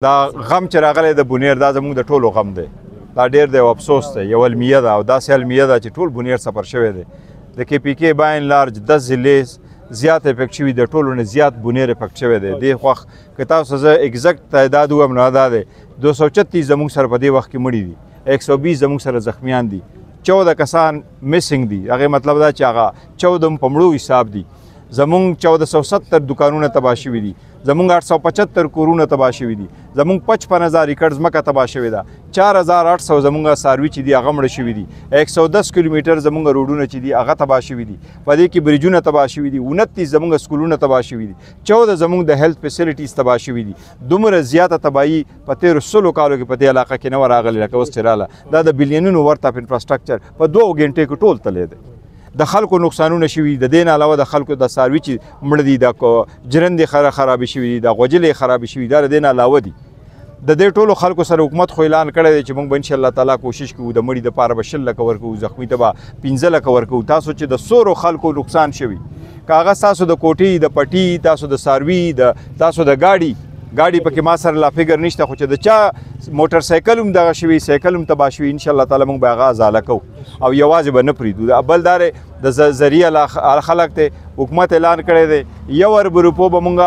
دا غم چې راغلی د بونیر دا زموږ د ټولو غم دی. دا ډېر دی او افسوس دی. یو المیه ده او داسې المیه ده چې ټول بونیر سفر شوی دی. د کې پی کې باین لارج 10 ضلعې زیات افیکټ شوي د ټولو نه زیات بونیر افیکټ شوی دی. دې خوښ که تاسو زه اګزیکټ تعداد ووایم نو دا دی 236 زموږ سره په دې وخت کې مړي دي، 120 زموږ سره زخمیان دي، 14 کسان میسنګ دي. هغې مطلب دا چې هغه 14 په مړو حساب دي. زمونږ 1470 دکانونه تباه شوي دي، زمونږ 875 کورونه تباه شوي دي، زمونږ 55,000 ایکړ ځمکه تباه شوې ده، 4,800 زمونږ څاروي چې دي هغه مړه شوي دي، 110 کیلومیټر زمونږ روډونه چې دي هغه تباه شوي دي، په دې کې بریجونه تباه شوي دي، 29 زمونږ سکولونه تباه شوي دي، 14 زمونږ د هیلث فیسیلیټیز تباه شوي دي. دومره زیاته تباهي په تېرو 100 کالو کې په دې علاقه کې نه وه راغلې لکه اوس چې راله. دا د بلیونونو ورته انفراسټرکچر په 2 غنټې کې ټول تللی دی. د خلکو نقصانونه شوي، د دې نه علاوه د خلکو د څاروي چې مړه دي، د جرندې خرابې شوي دي، د غوجلې خرابې شوي دي، دا د دې نه علاوه دي. د دې ټولو خلکو سره حکومت خو اعلان کړی دی چې موږ به انشاءالله تعالی کوشش کوو د مړي دپاره به 10 لکه ورکوو، زخمي ته به 15 لکه ورکوو. تاسو چې د سورو خلکو نقصان شوي، که هغه ستاسو د کوټې د پټي، تاسو د څاروي، تاسو د ګاډي پکې ما سره لا فکر نشته، خو چې د چا موټر سایکل هم دغه شوي، سایکل هم تباه شوي، انشاءالله تعالی موږ به هغه ازاله کوو او یوازې به نه پرېږدو. بل دا د ذریعه خلک دی، حکومت اعلان کړی دی 1 ارب روپو به موږ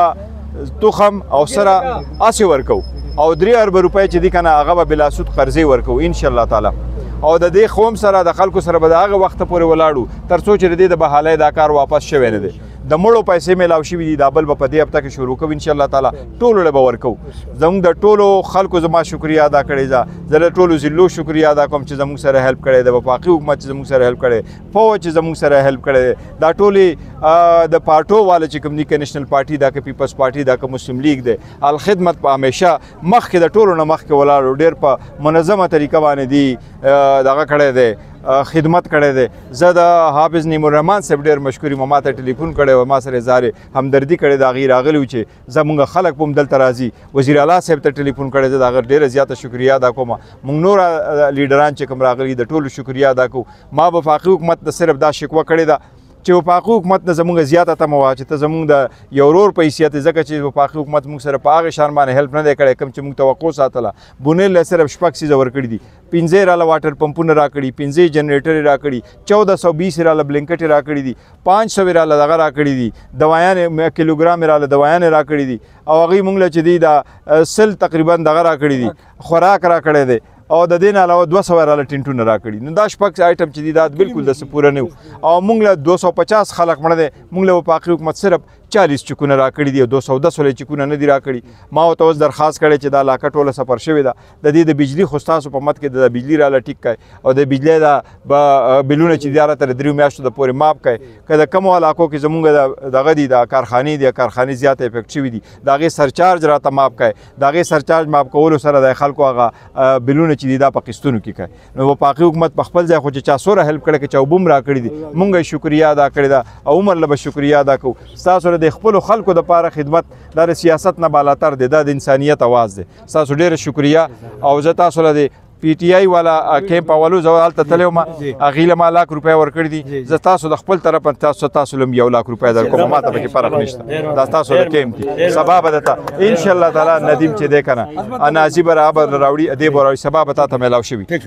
تخم او سره هسې ورکوو او 3 ارب روپۍ چې دي که نه هغه به بلاسود قرضې ورکوو انشاءالله تعالی. او د دې خوم سره د خلکو سره به د هغه وخته پورې ولاړو تر څو چې د دې د بحالۍ دا کار واپس شوی نه دی. د مړو پیسې میلاو شوي دي، دا بل به په دې هفته کې شروع کوو انشاءالله تعالی. ټولو له به ورکوو. زموږ د ټولو خلکو زما شکریه ادا کړې ده. زه د ټولو ضلعو شکریه ادا کوم چې زموږ سره هیلپ کړی دی، وفاقي حکومت چې زموږ سره هیلپ کړی دی، فوج چې زموږ سره هیلپ کړی دی، دا ټولې د پارټو والا چې کوم دي، که نیشنل پارټي ده، که پیپلز پارټي ده، که مسلم لیگ دی، الخدمت په همیشه مخکې د ټولو نه مخکې ولاړو، ډېر په منظمه طریقه باندې دي دغه کړی دی، خدمت کړی دی. زه د حافظ نعیم الرحمن صاحب ډېر مشکور یم، ما ته ټلیفون کړی و، ما سره اظهار همدردي کړی د هغې راغلی و چې زموږ خلک به هم دلته راځي. وزیر اعلی صاحب ته ټلیفون کړی، زه د هغه ډېره زیاته شکریه ادا کوم. موږ نور لیډران چې کوم راغلي د ټولو شکریه ادا کوو. ما وفاقي حکومت ته صرف دا شکوه کړې ده چې وفاقي حکومت نه زموږ زیاته تمه وه چې ته زموږ د یو ورور په حیثیت، ځکه چې وفاقي حکومت موږ سره په هغې شان باندې هیلپ نه دی کړی کوم چې موږ توقع ساتله. بونیر له صرف 6 څیزه ورکړي دي، 15 راله واټر پمپونه راکړي، 15 جنریټر راکړي، 1420 راله بلنکټې راکړي دي، 500 راله دغه راکړي دي، دوایانې کیلوګرام راله دوایانې راکړي دي، او هغوی موږ له چې دي دا 100 تقریبا دغه راکړي دي، خوراک راکړی دی، او د دې نه علاوه 200 راله ټینټونه راکړي. نو دا 6 آیټم چې دي دا بالکل داسې پوره نه و. او موږ له 250 خلک مړه دی، موږ له وفاقي حکومت صرف 40 چکونه راکړي دي او 210 چکونه نه دي راکړي. ما ورته اوس درخواست کړی چې دا علاقه ټوله سفر شوې ده، د دې د بجلي خو ستاسو په مد کې د بجلي راله ټیک کړئ او د بجلۍ دا بلونه چې دي هغه تر 3 میاشتو د پورې ماف کړئ. که د کومو علاقو کې زموږ دغه دي د کارخانې دي، کارخانې زیات افیکټ شوي دي، د هغې سرچارج راته ماف کړئ. د هغې سرچارج ماف کولو سره د خلکو هغه بلونه چې دي دا په قسطونو کې کړئ. نو وفاقي حکومت په خپل ځای خو چې چا سوره هیلپ کړی، که چا اوبه هم راکړي دي، موږ یې شکریه ادا کړې ده او عمر له به شکریه ادا کوو. ستاسو د خپلو خلکو دپاره خدمت دا د سیاست نه بالاتر دی، دا د انسانیت اواز دی. ستاسو ډېره شکریه. او زه تاسو له د پی ټی آی والا کیمپ اولو زه هلته تللی وم، هغې له ما 1 لک روپۍ ورکړي دي. زه تاسو د خپل طرف تاسو له 1 لک روپۍ درکوم، ما ته پکې فرق نشته، دا ستاسو د کیمپ دي. سبا به درته انشاءالله تعالی ندیم چې دی که نه انازي به راوړي، ادې به راوړي، سبا به تا ته میلاو شوي.